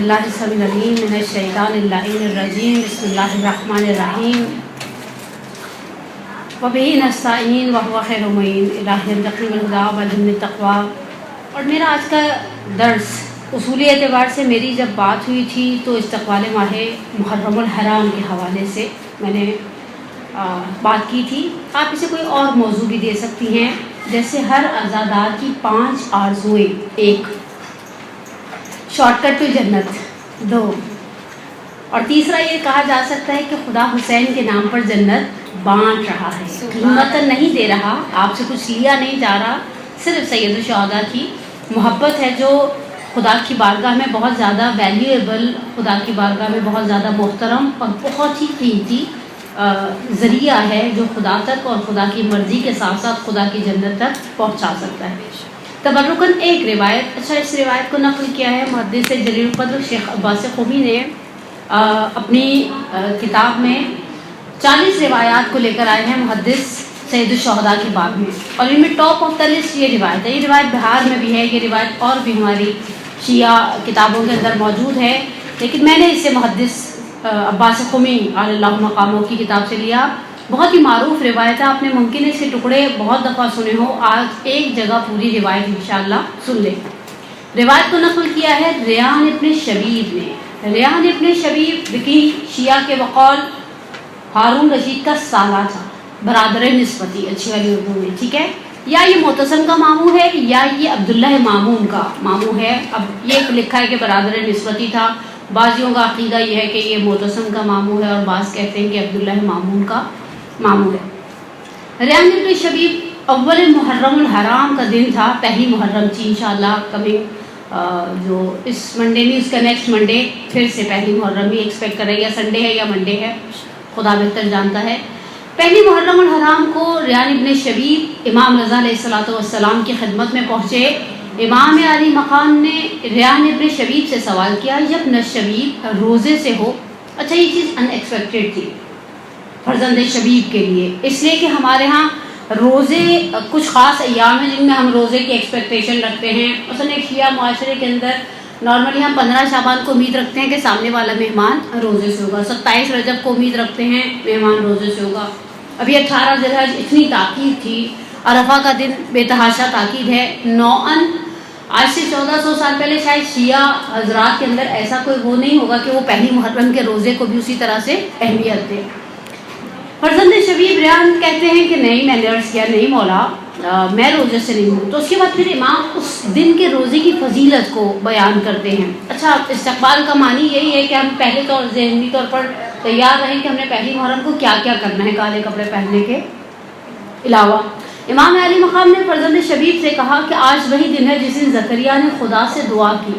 باللہ السمیع العلیم من الشیطان اللعین الرجیم بسم اللہ الرحمن الرحیم وبہ نستعین وہو خیر معین الہی ارزقنی بالہدی والہدی التقوی۔ اور میرا آج کا درس اصولی اعتبار سے میری جب بات ہوئی تھی تو استقبال ماہ محرم الحرام کے حوالے سے میں نے بات کی تھی۔ آپ اسے کوئی اور موضوع بھی دے سکتی ہیں، جیسے ہر عزادار کی 5 آرزوئیں، 1 شارٹ کٹ ٹو جنت، 2 اور تیسرا یہ کہا جا سکتا ہے کہ خدا حسین کے نام پر جنت بانٹ رہا ہے، قیمتاً نہیں دے رہا، آپ سے کچھ لیا نہیں جا رہا، صرف سید الشہداء کی محبت ہے جو خدا کی بارگاہ میں بہت زیادہ ویلیویبل، خدا کی بارگاہ میں بہت زیادہ محترم اور بہت ہی قیمتی ذریعہ ہے جو خدا تک اور خدا کی مرضی کے ساتھ ساتھ خدا کی جنت تک پہنچا سکتا ہے۔ تبرکاً ایک روایت، اس روایت کو نقل کیا ہے محدث جلیل القدر شیخ عباس خومی نے اپنی کتاب میں 40 روایات کو لے کر آئے ہیں محدث سید الشہداء کی باب میں، اور ان میں ٹاپ آف دا لسٹ یہ روایت ہے۔ یہ روایت بہار میں بھی ہے، یہ روایت اور بھی ہماری شیعہ کتابوں کے اندر موجود ہے، لیکن میں نے اسے محدث عباس خومی علی اللہ مقامہ کی کتاب سے لیا۔ بہت ہی معروف روایت ہے، آپ نے ممکن ہے اس کے ٹکڑے بہت دفعہ سنے ہو، آج ایک جگہ پوری روایت انشاءاللہ سن لیں۔ روایت کو نقل کیا ہے ریحان ابن شبیب نے۔ ریحان ابن شبیب کی شیعہ کے بقول ہارون رشید کا سالہ تھا، برادر نسبتی، اچھی والی اردو میں، ٹھیک ہے، یا یہ معتصم کا ماموں ہے یا یہ عبداللہ مامون کا ماموں ہے۔ اب یہ لکھا ہے کہ برادر نسبتی تھا، بعضیوں کا عقیدہ یہ ہے کہ یہ معتصم کا ماموں ہے اور بعض کہتے ہیں کہ عبداللہ مامون کا ماموں ہے۔ ریحان ابن شبیب اول محرم الحرام کا دن تھا، پہلی محرم تھی، انشاءاللہ کمنگ جو اس منڈے نہیں اس کا نیکسٹ منڈے پھر سے پہلی محرم بھی ایکسپیکٹ کر رہی ہے، یا سنڈے ہے یا منڈے ہے، خدا بہتر جانتا ہے۔ پہلی محرم الحرام کو ریحان ابن شبیب امام رضا علیہ الصلوۃ والسلام کی خدمت میں پہنچے۔ امام علی مقام نے ریحان ابن شبیب سے سوال کیا، یبن الشبیب، روزے سے ہو؟ اچھا، یہ چیز ان ایکسپیکٹڈ تھی فرزند شبیب کے لیے، اس لیے کہ ہمارے ہاں روزے کچھ خاص ایام ہیں جن میں ہم روزے کی ایکسپیکٹیشن رکھتے ہیں۔ مثلا ایک شیعہ معاشرے کے اندر نارملی ہم 15 شعبان کو امید رکھتے ہیں کہ سامنے والا مہمان روزے سے ہوگا، 27 رجب کو امید رکھتے ہیں مہمان روزے سے ہوگا، ابھی 18 ذی الحج اتنی تاکید تھی، عرفہ کا دن بے تحاشا تاکید ہے۔ نوعاً آج سے 1400 سال پہلے شاید شیعہ حضرات کے اندر ایسا کوئی وہ نہیں ہوگا کہ وہ پہلی محرم کے روزے کو بھی اسی طرح سے اہمیت دے۔ فرزند شبیب ریحان کہتے ہیں کہ نہیں، میں نے عرض کیا نہیں مولا، میں روزے سے نہیں ہوں۔ تو اس کے بعد پھر امام اس دن کے روزے کی فضیلت کو بیان کرتے ہیں۔ اچھا، استقبال کا معنی یہی ہے کہ ہم پہلے طور ذہنی طور پر تیار رہیں کہ ہم نے پہلی محرم کو کیا کیا کرنا ہے کالے کپڑے پہننے کے علاوہ۔ امام علی مقام نے فرزند شبیب سے کہا کہ آج وہی دن ہے جس دن زکریا نے خدا سے دعا کی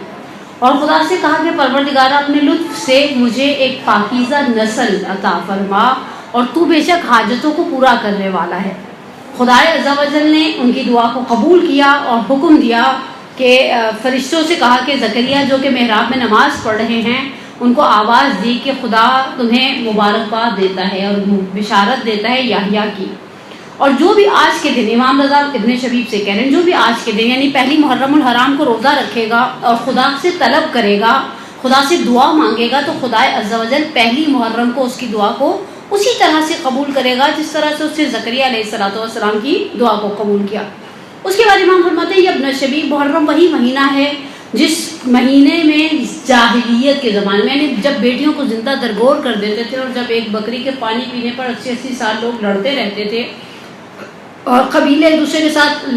اور خدا سے کہا کہ پروردگارہ اپنے لطف سے مجھے ایک پاکیزہ نسل عطا فرما اور تو بے شک حاجتوں کو پورا کرنے والا ہے۔ خدائے عز و جل نے ان کی دعا کو قبول کیا اور حکم دیا کہ فرشتوں سے کہا کہ زکریا جو کہ محراب میں نماز پڑھ رہے ہیں ان کو آواز دی کہ خدا تمہیں مبارکباد دیتا ہے اور بشارت دیتا ہے یحییٰ کی، اور جو بھی آج کے دن، امام رضا ابن شبیب سے کہہ رہے ہیں، جو بھی آج کے دن یعنی پہلی محرم الحرام کو روزہ رکھے گا اور خدا سے طلب کرے گا، خدا سے دعا مانگے گا، تو خدائے عز و جل پہلی محرم کو اس کی دعا کو اسی طرح سے قبول کرے گا جس طرح سے اس نے زکریا علیہ السلام کی دعا کو قبول کیا۔ اس کے بعد امام فرماتے ہیں ابن شبیب، محرم وہی مہینہ ہے جس مہینے میں جاہلیت کے زمانے میں، یعنی جب بیٹیوں کو زندہ درگور کر دیتے تھے اور جب ایک بکری کے پانی پینے پر 80-80 سال لوگ لڑتے رہتے تھے اور قبیلے ایک دوسرے کے ساتھ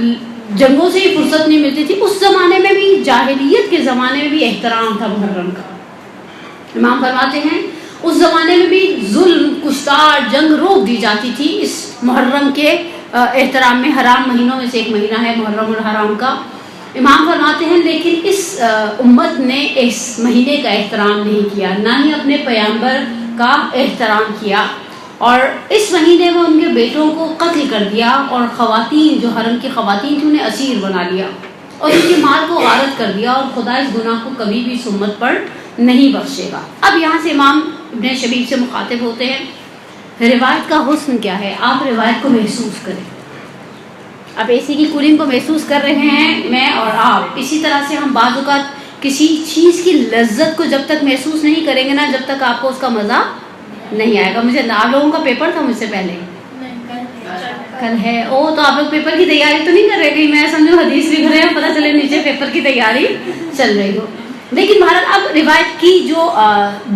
جنگوں سے ہی فرصت نہیں ملتی تھی، اس زمانے میں بھی، جاہلیت کے زمانے میں بھی احترام تھا محرم کا۔ امام فرماتے ہیں اس زمانے میں بھی ظلم، کشتار، جنگ روک دی جاتی تھی اس محرم کے احترام میں۔ حرام مہینوں میں سے ایک مہینہ ہے محرم الحرام کا۔ امام فرماتے ہیں لیکن اس امت نے اس مہینے کا احترام نہیں کیا، نہ ہی اپنے پیغمبر کا احترام کیا، اور اس مہینے میں ان کے بیٹوں کو قتل کر دیا اور خواتین جو حرم کی خواتین تھیں انہیں اسیر بنا لیا اور ان کے مال کو غارت کر دیا، اور خدا اس گناہ کو کبھی بھی اس امت پر نہیں بخشے گا۔ اب یہاں سے امام ابن شبیب سے مخاطب ہوتے ہیں، روایت کا حسن کیا ہے؟ آپ روایت کو محسوس کریں۔ اب اے سی کی کولنگ کو محسوس کر رہے ہیں میں اور آپ، اسی طرح سے ہم بعض اوقات کسی چیز کی لذت کو جب تک محسوس نہیں کریں گے نا، جب تک آپ کو اس کا مزہ نہیں آئے گا. مجھے آپ لوگوں کا پیپر تھا مجھ سے پہلے کل ہے. تو آپ لوگ پیپر کی تیاری تو نہیں کر رہے؟ کہ میں سمجھو حدیث لکھ رہے ہیں، پتہ چلے نیچے پیپر کی تیاری چل رہی ہو. لیکن بھارت اب روایت کی جو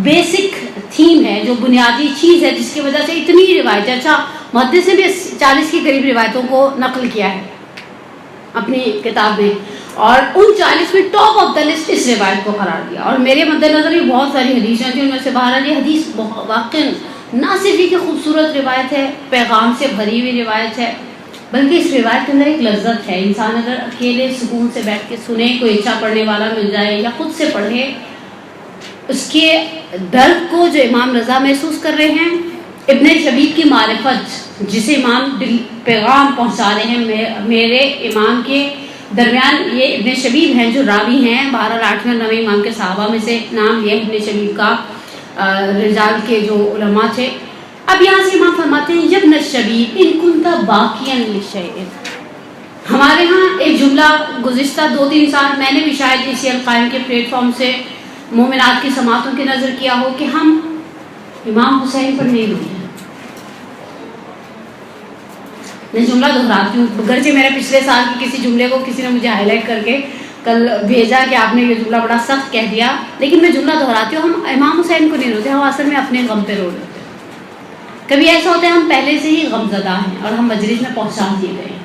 بیسک تھیم ہے، جو بنیادی چیز ہے جس کی وجہ سے اتنی روایت ہے. اچھا محدث نے بھی 40 کے قریب روایتوں کو نقل کیا ہے اپنی کتاب میں، اور ان 40 میں ٹاپ آف دا لسٹ اس روایت کو قرار دیا. اور میرے مد نظر یہ بہت ساری حدیثیں تھیں، ان میں سے بہرحال یہ حدیث واقعی نہ صرف یہ کہ خوبصورت روایت ہے، پیغام سے بھری ہوئی روایت ہے، بلکہ اس روایت کے اندر ایک لذت ہے. انسان اگر اکیلے سکون سے بیٹھ کے سنے، کوئی اچھا پڑھنے والا مل جائے یا خود سے پڑھے، اس کے درد کو جو امام رضا محسوس کر رہے ہیں، ابن شبیب کی معرفت جسے امام پیغام پہنچا رہے ہیں میرے امام کے درمیان، یہ ابن شبیب ہیں جو راوی ہیں. 12 8ویں 9ویں امام کے صحابہ میں سے نام لیا ابن شبیب کا، رجال کے جو علماء تھے. اب یہاں سے امام فرماتے ہیں یبن الشبیب ان کنت باقیا لشیء. ہمارے ہاں ایک جملہ گزشتہ 2-3 سال میں نے بھی شاید اسی القائم کے پلیٹ فارم سے مومنات کی سماعتوں کی نظر کیا ہو کہ ہم امام حسین پر نہیں روتے. میں جملہ دہراتی ہوں، گرچہ میرے پچھلے سال کی کسی جملے کو کسی نے مجھے ہائی لائٹ کر کے کل بھیجا کہ آپ نے یہ جملہ بڑا سخت کہہ دیا، لیکن میں جملہ دہراتی ہوں، ہم امام حسین کو نہیں روتے، ہم اصل میں اپنے غم پہ رو رہے ہوتے ہیں. کبھی ایسا ہوتا ہے ہم پہلے سے ہی غم زدہ ہیں اور ہم مجلس میں پہنچا دیے گئے ہیں.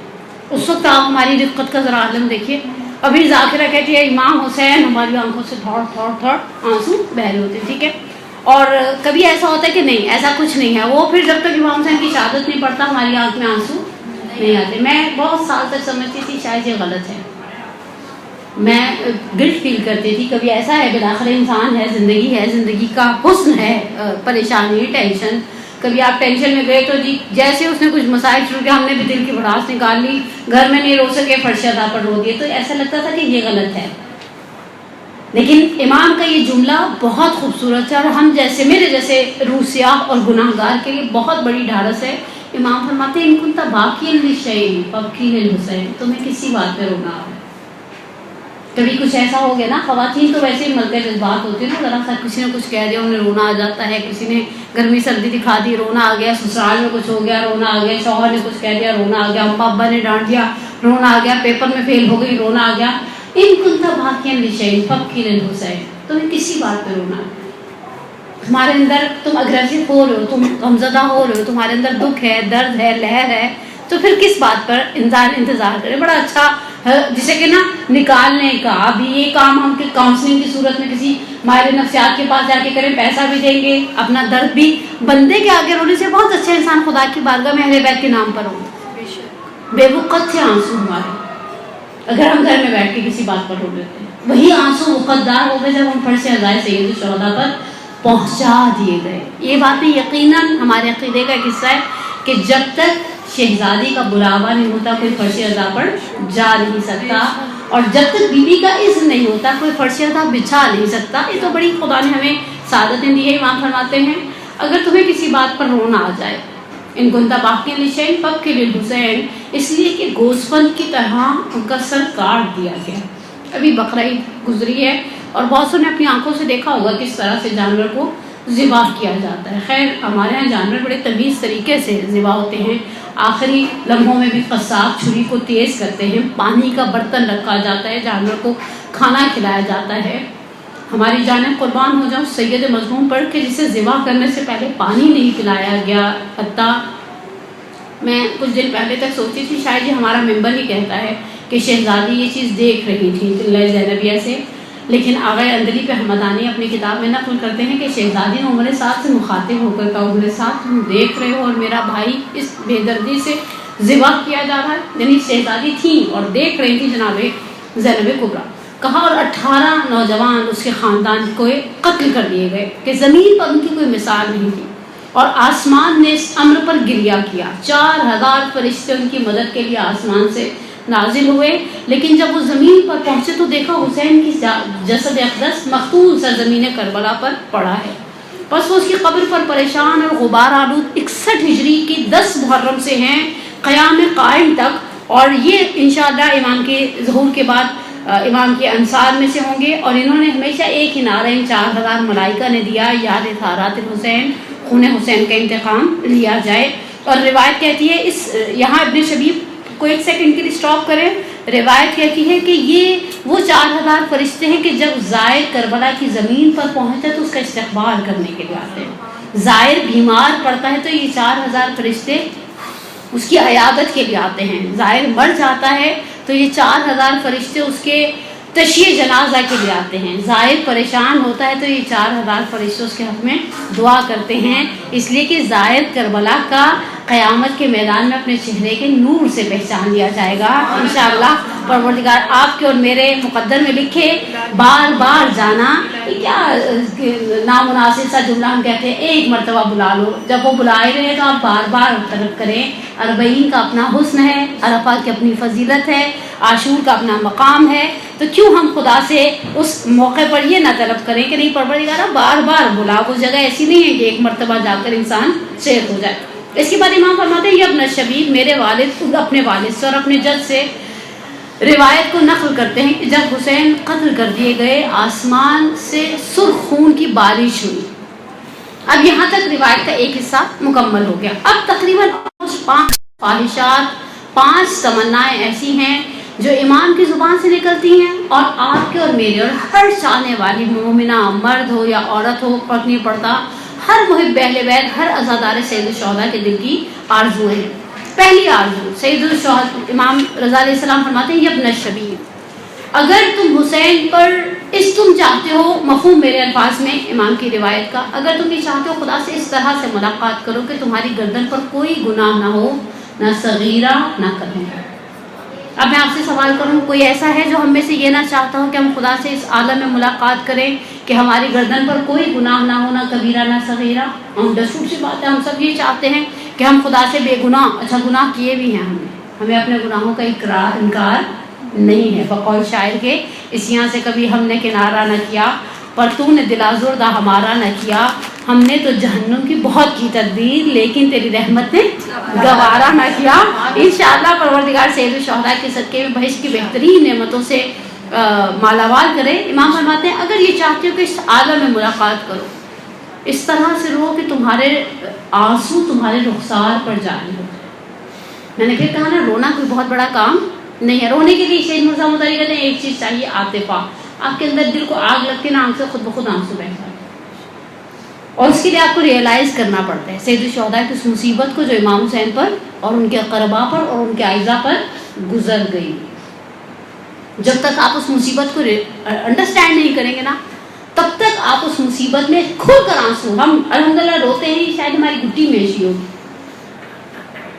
اس وقت آپ ہماری رفقت کا ذرا عالم دیکھیے. ابھی ذاکرہ کہتی ہے امام حسین، ہماری آنکھوں سے تھوڑ تھوڑ تھوڑ آنسو بہ رہے ہوتے ہیں. ٹھیک ہے. اور کبھی ایسا ہوتا ہے کہ نہیں، ایسا کچھ نہیں ہے، وہ پھر جب تک امام حسین کی شہادت نہیں پڑتا ہماری آنکھ میں آنسو نہیں آتے. میں بہت سال تک سمجھتی تھی شاید یہ غلط ہے، میں گلٹ فیل کرتی تھی. کبھی ایسا ہے بالآخر انسان ہے، زندگی کا حسن ہے، پریشانی ٹینشن. کبھی آپ ٹینشن میں گئے تو جی جیسے اس نے کچھ مسائل شروع کیا، ہم نے بھی دل کی بھڑاس نکال لی، گھر میں نہیں رو سکے، فرش ادا پر رو دیے، تو ایسا لگتا تھا کہ یہ غلط ہے. لیکن امام کا یہ جملہ بہت خوبصورت ہے اور ہم جیسے میرے جیسے روح سیاہ اور گناہ گار کے لیے بہت بڑی ڈھارس ہے. امام فرماتے ہیں ان کنت باقیا لشیء فابکی للحسین، تمہیں کسی بات پہ رونا ہے. کبھی کچھ ایسا ہو گیا نا، خواتین تو ویسے ہی ملکہ جذبات ہوتے ہیں نا، ذرا سا کسی نے کچھ کہہ دیا انہیں رونا آ جاتا ہے. کسی نے گرمی سردی دکھا دی، رونا آ گیا. سسرال میں کچھ ہو گیا، رونا آ گیا. شوہر نے کچھ کہہ دیا، رونا آ گیا. اماں ابا نے ڈانٹ دیا، رونا آ گیا. پیپر میں فیل ہو گئی، رونا آ گیا. ان کنت باقیا لشیء فابکی للحسین، تمہیں کسی بات پہ رونا ہے. تمہارے اندر تم اگریسو ہو رہے ہو، تم غمزدہ ہو رہے ہو، تمہارے اندر دکھ ہے، درد ہے، لہر ہے، تو پھر کس بات پر انسان انتظار کرے. بڑا اچھا جسے کہ نا نکالنے کا بھی یہ کام ہم کاؤنسلنگ کی صورت میں کسی ماہر نفسیات کے پاس جا کے کریں، پیسہ بھی دیں گے، اپنا درد بھی. بندے کے آگے رونے سے بہت اچھا انسان خدا کی بارگاہ میں اہل بیت کے نام پر ہو. بے وقت سے آنسو ہمارے، اگر ہم گھر میں بیٹھ کے کسی بات پر رو لیتے ہیں، وہی آنسو وقتدار ہو گئے جب ہم فرش عزائے سید الشہداء پر پہنچا دیے گئے. یہ باتیں یقیناً ہمارے عقیدے کا حصہ ہے کہ جب تک شہزادی کا بلاوا نہیں ہوتا کوئی فرش عزا پر جا نہیں سکتا، اور جب تک بیوی کا اذن نہیں ہوتا کوئی فرش عزا بچھا نہیں سکتا. یہ تو بڑی خدا نے ہمیں سعادتیں دی ہے. امام فرماتے ہیں اگر تمہیں کسی بات پر رونا آ جائے، ان کنت باقیا لشیء فابکی للحسین، اس لیے کہ گوسفند کی طرح ان کا سر کاٹ دیا گیا. ابھی بقرعید گزری ہے اور بہت سے نے اپنی آنکھوں سے دیکھا ہوگا کس طرح سے جانور کو ذبح کیا جاتا ہے. خیر ہمارے یہاں جانور بڑے تمیز طریقے سے ذبح ہوتے ہیں. آخری لمحوں میں بھی قصاب چھری کو تیز کرتے ہیں، پانی کا برتن رکھا جاتا ہے، جانور کو کھانا کھلایا جاتا ہے. ہماری جانیں قربان ہو جاؤ سید مظلوم پڑھ کے جسے ذبح کرنے سے پہلے پانی نہیں پلایا گیا. حتیٰ میں کچھ دن پہلے تک سوچی تھی شاید یہ ہمارا ممبر ہی کہتا ہے کہ شہزادی یہ چیز دیکھ رہی تھی دلہ زینبیہ سے، لیکن آغا اندلی پہ حمدانی اپنی کتاب میں نقل کرتے ہیں کہ شہزادی نے عمر سعد سے مخاطب ہو کر کہا عمر سعد تم دیکھ رہے ہو اور میرا بھائی اس بے دردی سے ذبح کیا جا رہا ہے. یعنی شہزادی تھیں اور دیکھ رہی تھی جناب زینب کبریٰ. کہا اور 18 نوجوان اس کے خاندان کو قتل کر دیے گئے کہ زمین پر ان کی کوئی مثال نہیں تھی. اور آسمان نے اس امر پر گریہ کیا، 4000 فرشتے ان کی مدد کے لیے آسمان سے نازل ہوئے. لیکن جب وہ زمین پر پہنچے تو دیکھا حسین کی جسد اقدس مختون سرزمین کربلا پر پڑا ہے. بس وہ اس کی قبر پر پریشان اور غبار آلود 61 ہجری کی 10 محرم سے ہیں قیام قائم تک. اور یہ انشاءاللہ امام کے ظہور کے بعد امام کے انصار میں سے ہوں گے، اور انہوں نے ہمیشہ ایک ہی نعرہ ان 4000 ملائکہ نے دیا، یاد طہارت الحسین، خون حسین کا انتقام لیا جائے۔ اور روایت کہتی ہے، یہاں ابن شبیب کو ایک سیکنڈ کے لیے اسٹاپ کریں، روایت کہتی ہے کہ یہ وہ 4000 فرشتے ہیں کہ جب زائر کربلا کی زمین پر پہنچتا ہے تو اس کا استقبال کرنے کے لیے آتے ہیں۔ زائر بیمار پڑتا ہے تو یہ 4000 فرشتے اس کی عیادت کے لیے آتے ہیں۔ زائر مر جاتا ہے تو یہ 4000 فرشتے اس کے تشییع جنازہ کے لیے آتے ہیں۔ زائر پریشان ہوتا ہے تو یہ 4000 فرشتے اس کے حق میں دعا کرتے ہیں، اس لیے کہ زائر کربلا کا قیامت کے میدان میں اپنے چہرے کے نور سے پہچان لیا جائے گا انشاءاللہ۔ پروردگار آپ کے اور میرے مقدر میں لکھے بار بار جانا۔ یہ کیا نامناسب سا جملہ ہم کہتے ہیں، ایک مرتبہ بلا لو، جب وہ بلائے رہے تو آپ بار بار طلب کریں۔ 40 کا اپنا حسن ہے، عرفہ کی اپنی فضیلت ہے، عاشور کا اپنا مقام ہے، تو کیوں ہم خدا سے اس موقع پر یہ نہ طلب کریں کہ نہیں پروردگارہ بار بار بلا۔ وہ جگہ ایسی نہیں ہے کہ ایک مرتبہ جا کر انسان شیخ ہو جائے۔ اس کے بعد امام فرماتے ہیں، یہ ابن شبیب میرے والد اپنے والد سے اور اپنے جد سے روایت کو نقل کرتے ہیں کہ جب حسین قتل کر دیے گئے، آسمان سے سرخ خون کی بارش ہوئی۔ اب یہاں تک روایت کا ایک حصہ مکمل ہو گیا۔ اب تقریباً 5 خواہشات، 5 تمنائیں ایسی ہیں جو امام کی زبان سے نکلتی ہیں، اور آپ کے اور میرے اور ہر چاہنے والی مومنہ، مرد ہو یا عورت ہو، فرق نہیں پڑتا، ہر محب اہل بیت، ہر عزادار سید الشہداء کے دل کی آرزو ہے۔ پہلی آرزو، سید الشہداء امام رضا علیہ السلام فرماتے ہیں، یہ ابن شبیب، اگر تم حسین پر تم چاہتے ہو، مفہوم میرے الفاظ میں امام کی روایت کا، اگر تم یہ چاہتے ہو خدا سے اس طرح سے ملاقات کرو کہ تمہاری گردن پر کوئی گناہ نہ ہو، نہ صغیرہ نہ کبیرہ۔ اب میں آپ سے سوال کروں، کوئی ایسا ہے جو ہم میں سے یہ نہ چاہتا ہو کہ ہم خدا سے اس عالم میں ملاقات کریں کہ ہماری گردن پر کوئی گناہ نہ ہو، نہ کبیرہ نہ صغیرہ؟ ہم دستور سی بات ہے، ہم سب یہ چاہتے ہیں کہ ہم خدا سے بے گناہ، اچھا گناہ کیے بھی ہیں ہمیں اپنے گناہوں کا انکار نہیں ہے۔ بقول شاعر کے، اس یہاں سے کبھی ہم نے کنارہ نہ کیا، پر تو نے دل آزردہ ہمارا نہ کیا، ہم نے تو جہنم کی بہت کی تدبیر، لیکن تیری رحمت نے گوارا نہ کیا۔ انشاءاللہ پروردگار سید الشہداء کے صدقے میں بہشت کی بہترین نعمتوں سے مالامال کرے۔ امام فرماتے ہیں، اگر یہ چاہتے ہو کہ اس عالم میں ملاقات کرو، اس طرح سے رو کہ تمہارے آنسو تمہارے رخسار پر جاری ہو۔ میں نے پھر کہا نا، رونا کوئی بہت بڑا کام نہیں ہے۔ رونے کے لیے شہید مرزا مداری کہتے ہیں ایک چیز چاہیے، عاطفہ۔ آپ کے اندر دل کو آگ لگتی ہے نا، آنکھ سے خود بخود آنسو بہہ جاتے ہیں، اور اس کے لیے آپ کو ریئلائز کرنا پڑتا ہے سید الشہداء کی اس مصیبت کو جو امام حسین پر اور ان کے اقربا پر اور ان کے اعزا پر گزر گئی۔ جب تک آپ اس مصیبت کو انڈرسٹینڈ نہیں کریں گے نا، تب تک آپ اس مصیبت میں کھل کر آنسو، ہم الحمدللہ روتے ہیں، شاید ہماری گھٹی میں ایسی ہوگی،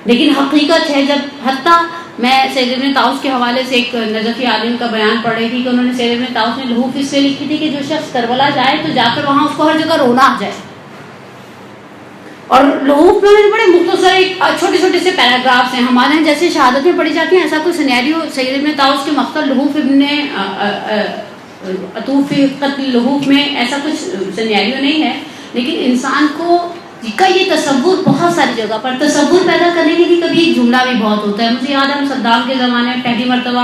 لیکن حقیقت ہے جب حتیٰ میں سید ابن طاؤس کے حوالے سے ایک نجفی عالم کا بیان پڑھ رہی تھی کہ انہوں نے سید ابن طاؤس نے لحوف اس لیے لکھی تھی کہ جو شخص کربلا جائے تو جا کر وہاں اس کو ہر جگہ رونا آ جائے، اور لحوف میں بڑے مختصر چھوٹے چھوٹے سے پیراگرافس ہیں۔ ہمارے یہاں جیسے شہادتیں پڑھی جاتی ہیں، ایسا کوئی سینیریو سید ابن طاؤس کے مقتل لحوف ابن عطوف قتل لحوف میں ایسا کچھ سینیریو نہیں ہے، لیکن انسان کو کا یہ تصور بہت ساری جگہ پر تصور پیدا کرنے کے لیے کبھی ایک جملہ بھی بہت ہوتا ہے۔ مجھے یاد ہے ہم صدام کے زمانے میں پہلی مرتبہ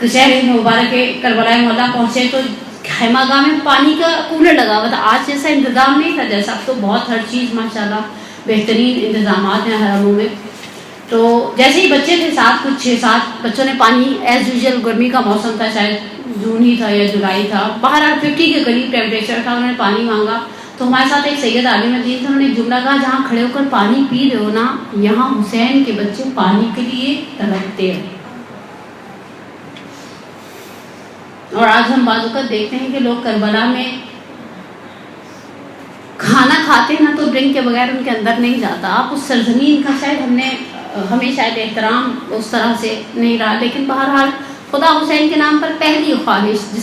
شہر مبارک کربلا معلیٰ پہنچے تو خیمہ گاہ میں پانی کا کولر لگا ہوا تھا، آج جیسا انتظام نہیں تھا جیسا، اب تو بہت ہر چیز ماشاءاللہ بہترین انتظامات ہیں حرموں میں۔ تو جیسے ہی بچے تھے ساتھ، کچھ 6-7 بچوں نے پانی، ایز یوزول گرمی کا موسم تھا، شاید جون ہی تھا یا جولائی تھا، باہر 50 کے قریب ٹیمپریچر تھا، انہوں نے پانی مانگا تو ہمارے ساتھ ایک سید عالم دین تھے، انہوں نے ایک جملہ کہا، جہاں کھڑے ہو کر پانی پی رہے ہو نا، یہاں حسین کے بچے پانی کے لیے تڑپتے ہیں۔ اور آج ہم بعض اوقات دیکھتے ہیں کہ لوگ کربلا میں کھانا کھاتے ہیں نا تو ڈرنک کے بغیر ان کے اندر نہیں جاتا۔ آپ اس سرزمین کا شاید ہمیں شاید احترام اس طرح سے نہیں رہا، لیکن بہرحال خدا حسین کے نام پر پہلی خواہش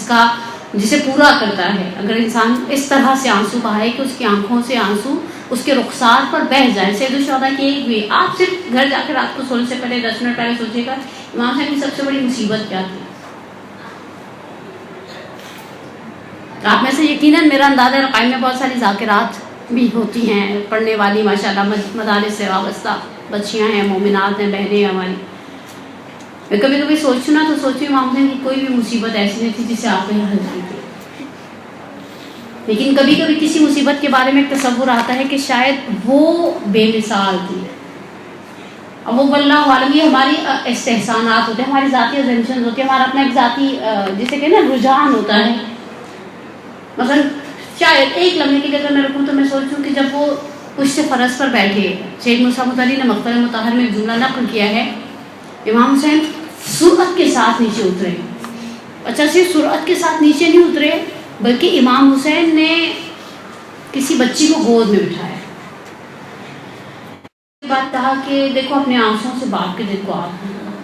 جسے پورا کرتا ہے، اگر انسان اس طرح سے آنسو بہائے کہ اس کی آنکھوں سے آنسو اس کے رخسار پر بہہ جائے۔ سید الشہداء کی ایک بھی، آپ صرف گھر جا کے رات کو سونے سے پہلے 10 منٹ پہلے سوچے گا امام صاحب کی سب سے بڑی مصیبت کیا تھی۔ آپ میں سے یقیناً میرا اندازہ ہے قائم میں بہت ساری ذاکرات بھی ہوتی ہیں، پڑھنے والی ماشاءاللہ مدارس سے وابستہ بچیاں ہیں، مومنات ہیں، بہنیں ہماری۔ میں کبھی کبھی سوچوں نا تو سوچوں امام حسین کی کوئی بھی مصیبت ایسی نہیں تھی جسے آپ نے حل کی تھی، لیکن کبھی کبھی کسی مصیبت کے بارے میں ایک تصور آتا ہے کہ شاید وہ بے مثال تھی. اب وہ واللہ عالم یہ ہماری استحسانات ہوتے ہیں، ہماری ذاتی ایجنشنز ہوتی ہیں، ہمارا اپنا ایک ذاتی جسے کہ نا رجحان ہوتا ہے. مثلا شاید ایک لمحے کے لیے اگر میں رکوں تو میں سوچوں کہ جب وہ پشت فرس پر بیٹھے، شیخ موسیٰ مدعلی نے مقبرہ مطہر میں ایک جملہ نقل کیا ہے، امام حسین سرعت کے ساتھ نیچے اترے. اچھا صرف سرعت کے ساتھ نیچے نہیں اترے بلکہ امام حسین نے کسی بچی کو گود میں بٹھایا. بات کہا کہ دیکھو اپنے آنسوں سے باپ کے دل کو آگ نہ لگاؤ.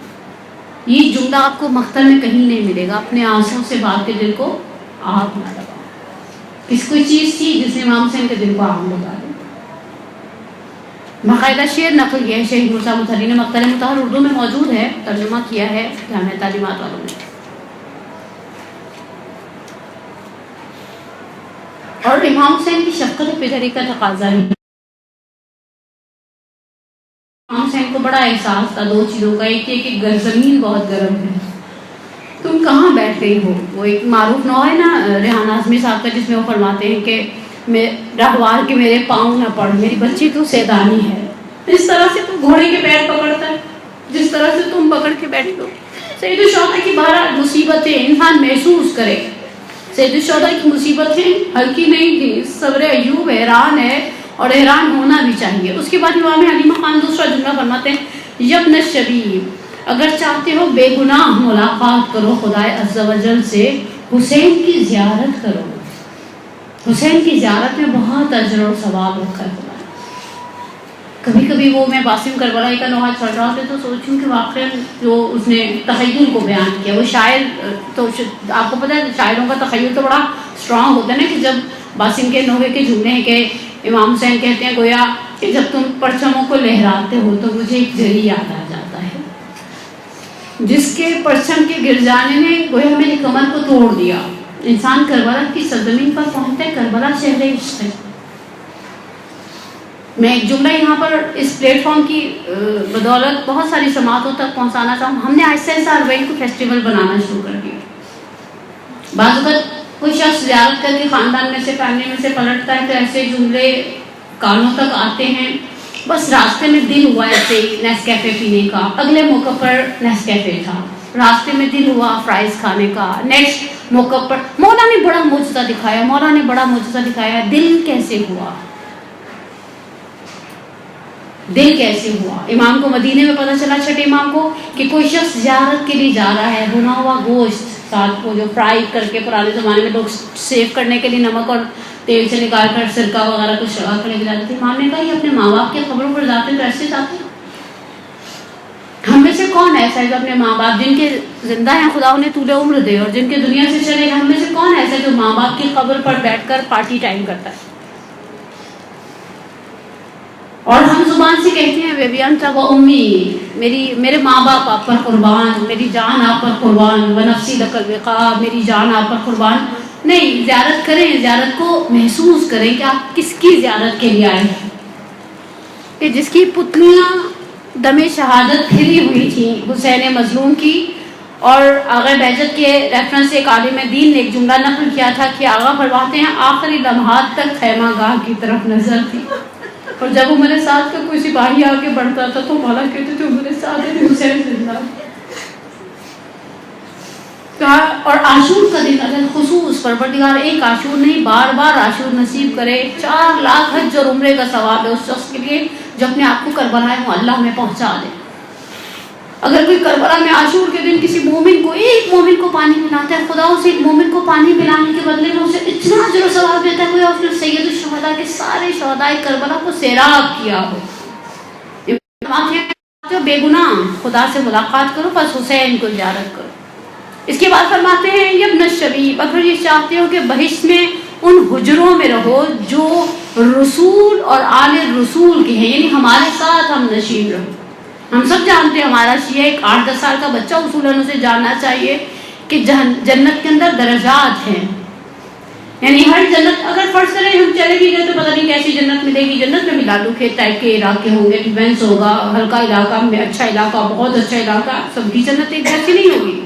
یہ جملہ آپ کو مختر میں کہیں نہیں ملے گا، اپنے آنسوں سے باپ کے دل کو آگ نہ لگاؤ. کس کوئی چیز تھی جس نے امام حسین کے دل کو آگ لگا دی. باقاعدہ شعر نقل کیا ہے شیخ موسیٰ مدعلی نے، مقبرہ مطہر اردو میں موجود ہے، ترجمہ کیا ہے جامعہ تعلیمات والوں نے. اور امام حسین کی شفقت پدری کا تقاضا ہے. امام حسین کو بڑا احساس تھا دو چیزوں کا، ایک یہ کہ زمین بہت گرم ہے، تم کہاں بیٹھ گئی ہو. وہ ایک معروف نو ہے نا ریحان اعظمی صاحب کا، جس میں وہ فرماتے ہیں کہ میں راہوار کے میرے پاؤں نہ پڑ، میری بچی تو سیدانی ہے. اس طرح سے تو گھوڑے کے پیر پکڑتا ہے جس طرح سے تم پکڑ کے بیٹھی ہو. سید الشہداء کی بہرحال مصیبتیں انسان محسوس کرے. سید الشہداء کی مصیبتیں ہلکی نہیں تھیں. صبر ایوب حیران ہے اور حیران ہونا بھی چاہیے. اس کے بعد امام حلیمہ خان دوسرا جملہ فرماتے ہیں، یبن الشبیب اگر چاہتے ہو بے گناہ ملاقات کرو خدائے عز و جل سے، حسین کی زیارت کرو. حسین کی زیارت میں بہت اجر اور ثواب رکھا ہے. کبھی کبھی وہ میں باسم کربلائی کا نوحہ چڑھ رہا تھا تو سوچوں کہ واقعا جو اس نے تخیل کو بیان کیا، وہ شاعر تو آپ کو پتہ ہے شاعروں کا تخیل تو بڑا اسٹرانگ ہوتا ہے نا، کہ جب باسم کے نوحے کے جملے ہیں کہ امام حسین کہتے ہیں گویا کہ جب تم پرچموں کو لہراتے ہو تو مجھے ایک جری یاد آ جاتا ہے جس کے پرچم کے گر جانے نے گویا میری کمر کو توڑ دیا. انسان کربلا کی سرزمین پر پہنچتا ہے، کربلا شہر عشق ہے. میں ایک جملہ یہاں پر اس پلیٹ فارم کی بدولت بہت ساری سماعتوں تک پہنچانا چاہوں. ہم نے آہستہ آہستہ اربعین کو فیسٹیول بنانا شروع کر دیا. بعض اوقات کوئی شخص زیارت کر کے خاندان میں سے فیملی میں سے پلٹتا ہے تو ایسے جملے کانوں تک آتے ہیں، بس راستے میں دل ہوا ایسے ہی نیسکیفے پینے کا، اگلے موقع پر نیسکیفے تھا، راستے میں دل ہوا فرائز کھانے کا، نیکسٹ موقع پر مولا نے بڑا معجزہ دکھایا، مولا نے بڑا معجزہ دکھایا. دل کیسے ہوا؟ دل کیسے ہوا؟ امام کو مدینے میں پتہ چلا چھٹے امام کو کہ کوئی شخص زیارت کے لیے جا رہا ہے، بھنا ہوا گوشت ساتھ کو جو فرائی کر کے پرانے زمانے میں لوگ سیو کرنے کے لیے نمک اور تیل سے نکال کر سرکہ وغیرہ کچھ لگا کر لے کے جاتے تھے. امام نے کہا یہ اپنے ماں باپ کے قبروں پر جاتے تو ایسے جاتے. ہم میں سے کون ایسا ہے جو اپنے ماں باپ جن کے زندہ ہیں خدا انہیں طول عمر دے اور جن کے دنیا سے چلے گئے، ہم میں سے کون ایسا ہے جو ماں باپ کی قبر پر بیٹھ کر پارٹی ٹائم کرتا ہے؟ اور ہم زبان سے کہتے ہیں بیبی انت و امی، میرے ماں باپ آپ پر قربان، میری جان آپ پر قربان، ونفسی لک الوقاء، میری جان آپ پر قربان. نہیں، زیارت کریں، زیارت کو محسوس کریں کہ آپ کس کی زیارت کے لیے آئے ہیں، کہ جس کی پتلیاں دم شہادت کھلی ہوئی تھیں حسین مظلوم کی. اور آغا بہجت کے ریفرنس سے ایک عالم دین نے ایک جملہ نقل کیا تھا کہ آغا فرماتے ہیں آخری لمحات تک خیمہ گاہ کی طرف نظر تھی، اور جب وہ میرے ساتھ کا کوئی سپاہی آگے بڑھتا تھا تو مولا کہتے تھے میرے ساتھ حسین زندہ. اور عاشور کا دن اگر خصوص پروردگار ایک عاشور نہیں بار بار عاشور نصیب کرے، 4 لاکھ حج اور عمرے کا ثواب ہے اس شخص کے لیے جو اپنے آپ کو کربلا معلیٰ میں پہنچا دے. اگر کوئی کربلا میں عاشور کے دن کسی مومن کو، ایک مومن کو پانی پلاتا ہے، خدا اسے ایک مومن کو پانی پلانے کے بدلے میں اسے اتنا اجر و ثواب دیتا ہے کہ اس نے سید الشہداء کے سارے شہداء کربلا کو سیراب کیا ہو. بے گناہ خدا سے ملاقات کرو، بس حسین کو زیارت کرو. اس کے بعد فرماتے ہیں یبن الشبیب اگر یہ چاہتے ہو کہ بہشت میں ان حجروں میں رہو جو رسول اور آل رسول کے ہیں، یعنی ہمارے ساتھ ہم نشین رہو. ہم سب جانتے ہیں ہمارا شیعہ ایک 8-10 سال کا بچہ اصولاً اسے جاننا چاہیے کہ جنت کے اندر درجات ہیں. یعنی ہر جنت اگر فرض کریں ہم چلے بھی گئے تو پتہ نہیں کیسی جنت ملے گی. جنت میں بھی لالو کھیت ٹائپ کے علاقے ہوں گے, ڈیفینس ہوگا, ہلکا علاقہ میں اچھا علاقہ, بہت اچھا علاقہ, سب کی جنت ایک جیسی نہیں ہوگی.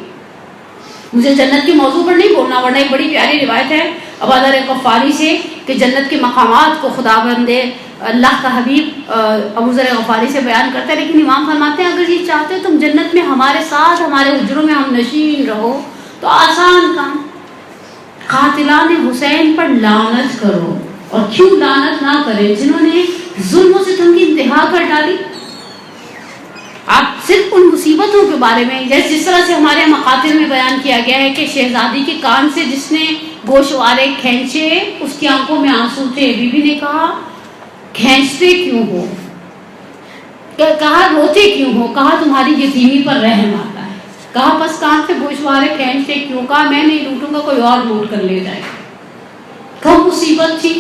مجھے جنت کے موضوع پر نہیں بولنا, ورنہ ایک بڑی پیاری روایت ہے ابوذر غفاری سے کہ جنت کے مقامات کو خداوند اللہ کا حبیب ابوذر غفاری سے بیان کرتا ہے. لیکن امام فرماتے ہیں اگر یہ چاہتے ہو تم جنت میں ہمارے ساتھ ہمارے حجروں میں ہم نشین رہو تو آسان کام, قاتلان حسین پر لعنت کرو. اور کیوں لعنت نہ کریں؟ جنہوں نے ظلم و ستم کی انتہا کر ڈالی. آپ صرف ان مصیبتوں کے بارے میں جس طرح سے ہمارے مقاتل میں بیان کیا گیا ہے کہ شہزادی کے کان سے جس نے گوشوارے کھینچے اس کی آنکھوں میں آنسو تھے. بی بی نے کہا کھینچتے کیوں ہو, کہا روتے کیوں ہو, کہا تمہاری یتیمی پر رحم آتا ہے. کہا بس کان سے گوشوارے کھینچتے کیوں, کہا میں نہیں لوٹوں گا, کوئی اور لوٹ کر لے جائے. کم مصیبت تھی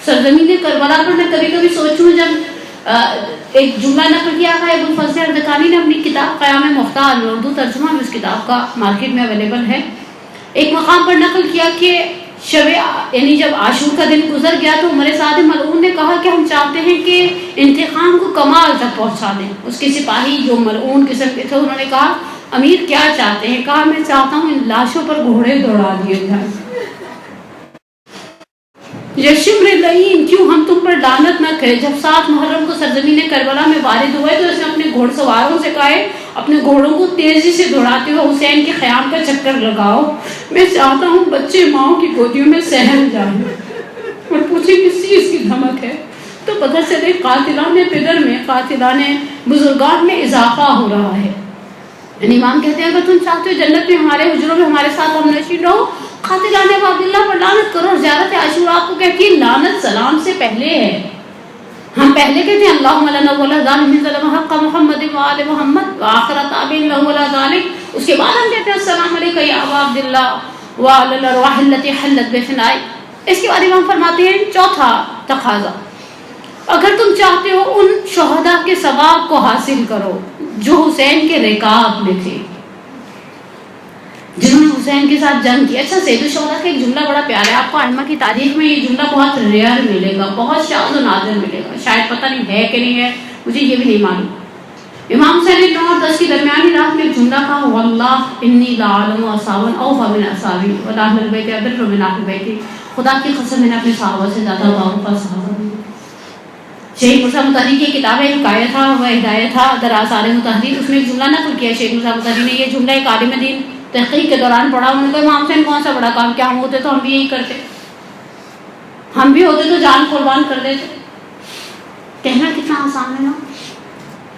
سرزمین کربلا پر. میں کبھی کبھی سوچوں جب ایک جملہ نقل کیا ہے ابو الفضل اردکانی نے اپنی کتاب قیام مختار میں, اردو ترجمہ میں اس کتاب کا مارکیٹ میں اویلیبل ہے, ایک مقام پر نقل کیا کہ شب یعنی جب عاشور کا دن گزر گیا تو عمر سعد ملعون نے کہا کہ ہم چاہتے ہیں کہ انتقام کو کمال تک پہنچا دیں. اس کے سپاہی جو ملعون قسم کے تھے انہوں نے کہا امیر کیا چاہتے ہیں؟ کہا میں چاہتا ہوں ان لاشوں پر گھوڑے دوڑا دیے جائیں. یشمر لعین کیوں ہم تم پر لعنت نہ کرے. جب 7 محرم کو سرزمین کربلا میں وارد ہوئے تو اس نے اپنے گھوڑ سواروں سے کہا اپنے گھوڑوں کو تیزی سے دوڑاتے ہوئے حسین کے خیام کا چکر لگاؤ. میں چاہتا ہوں بچے ماؤں کی گودیوں میں سہم جائیں. اور پوچھے کس چیز کی دھمک ہے تو پتہ چلے قاتلان پدر میں, قاتلان بزرگان میں اضافہ ہو رہا ہے. یعنی امام کہتے ہیں اگر تم چاہتے ہو جنت میں ہمارے حجروں میں ہمارے ساتھ ہم نشین رہو, قاتلان عبداللہ پر لعنت کرو. اور زیارت عاشورا آپ کو کہتی ہے لعنت سلام سے پہلے ہے. ہم پہلے کہتے ہیں اللہم لنا ولا ظالم ظلم حق محمد و آل محمد وآخر تابعین له ولا ذالک. اس کے بعد ہم کہتے ہیں السلام علیکم یا ابا عبداللہ وعلی الارواح التي حلت بفناء. اس کے بعد امام فرماتے ہیں چوتھا تقاضا, اگر تم چاہتے ہو ان شہداء کے ثواب کو حاصل کرو جو حسین کے رکاب میں تھے, جنہوں نے حسین کے ساتھ جنگ کی. اچھا سید الشہداء کا ایک جملہ بڑا پیارا ہے, آپ کو ائمہ کی تاریخ میں یہ جملہ بہت ریئر ملے گا, بہت شاذ و نادر ملے گا, شاید پتہ نہیں ہے کہ نہیں ہے, مجھے یہ بھی نہیں معلوم. امام حسین نے 9 اور 10 کی درمیانی رات میں ایک جملہ کہا واللہ انی لعلم اصحابا اوفى من اصحابی ولا اہل البیت ابر من اہل بیتی. خدا کی قسم میں نے اپنے صحابہ سے زیادہ وفا صحابہ. شیخ مرزا مطہری کی کتاب ہے حکایت تھا و ہدایت تھا در آثار مطہری, اس میں ایک جملہ نقل کیا شیخ مرزا مطہری نے. یہ جملہ ایک عالم دین تحقیق کے دوران پڑھا. انہوں نے کہا امام حسین کون سا بڑا کام کیا, ہم ہوتے تو ہم بھی یہی کرتے, ہم بھی ہوتے تو جان قربان کر دیتے. کہنا کتنا آسان ہے نا,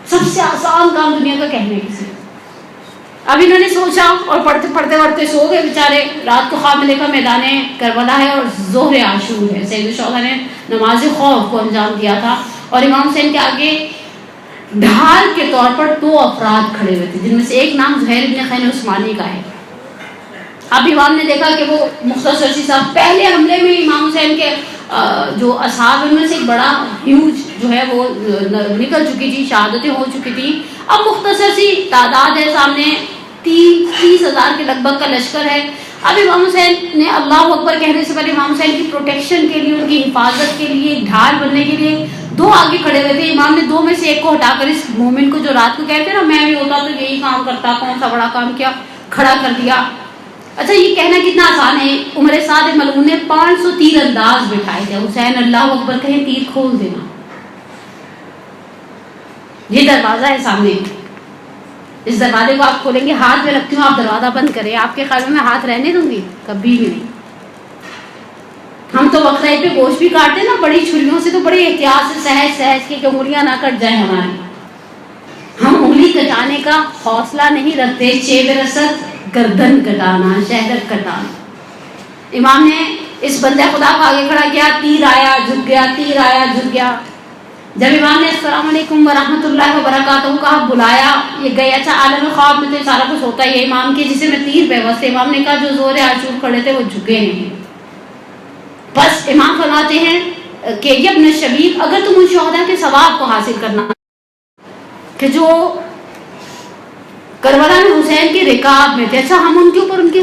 سب سے آسان کام دنیا کا کہنے کسی. اب انہوں نے سوچا اور پڑھتے پڑھتے سو گئے بیچارے. رات کو خواب میں دیکھا میدان کربلا ہے اور ظہر عاشور ہے. سید الشہداء نے نماز خوف کو انجام دیا تھا اور امام حسین کے آگے ڈھال کے طور پر 2 افراد کھڑے ہوئے تھے, جن میں سے ایک نام زہیر بن خین عثمانی کا ہے. اب امام نے دیکھا کہ وہ مختصر سی صاحب پہلے حملے میں امام حسین کے جو اصحاب ان میں سے ایک بڑا ہیوج جو ہے وہ نکل چکی تھی, شہادتیں ہو چکی تھیں. اب مختصر سی تعداد ہے, سامنے 30,000 کے لگ بھگ کا لشکر ہے. اب امام حسین نے اللہ اکبر کہنے سے پہلے امام حسین کی پروٹیکشن کے لیے, ان کی حفاظت کے لیے, ڈھال بننے کے لیے 2 آگے کھڑے ہوئے تھے. امام نے 2 میں سے ایک کو ہٹا کر اس مومن کو جو رات کو کہتے ہیں نا میں بھی ہوتا تو یہی کام کرتا, کون سا بڑا کام کیا, کھڑا کر دیا. اچھا یہ کہنا کتنا آسان ہے. عمر سعد ملعون نے 500 تیر انداز بٹھائے تھے. حسین اللہ اکبر کہیں تیر کھول دینا. یہ دروازہ ہے سامنے, اس دروازے کو آپ کھولیں گے, ہاتھ میں رکھتی ہوں, آپ دروازہ بند کریں. آپ کے خیال میں ہاتھ رہنے دوں گی؟ کبھی بھی نہیں. ہم تو وقت پہ گوشت بھی کاٹتے ہیں نا بڑی چھریوں سے, تو بڑے احتیاط سے سہج کے انگلیاں نہ کٹ جائیں ہماری. ہم انگلی کٹانے کا حوصلہ نہیں رکھتے. چیبرست گردن کٹانا, شہدت کٹانا. امام نے اس بندے خدا کو آگے کھڑا کیا, تیر آیا جھک گیا, تیر آیا جھک گیا. جب امام نے السلام علیکم ورحمۃ اللہ وبرکاتہ کہا, بلایا, یہ گئے. اچھا عالم خواب میں تو سارا کچھ ہوتا ہی ہے. امام کے جسے میں تیر پیوست ہے. امام نے کہا جو زور عاشور کھڑے تھے وہ جھکے نہیں. بس امام فرماتے ہیں کہ ابن شبیب اگر تم ان شہداء کے ثواب کو حاصل کرنا کہ جو کربلا میں حسین کے رکاب میں تھے, اچھا ہم ان کے اوپر ان کی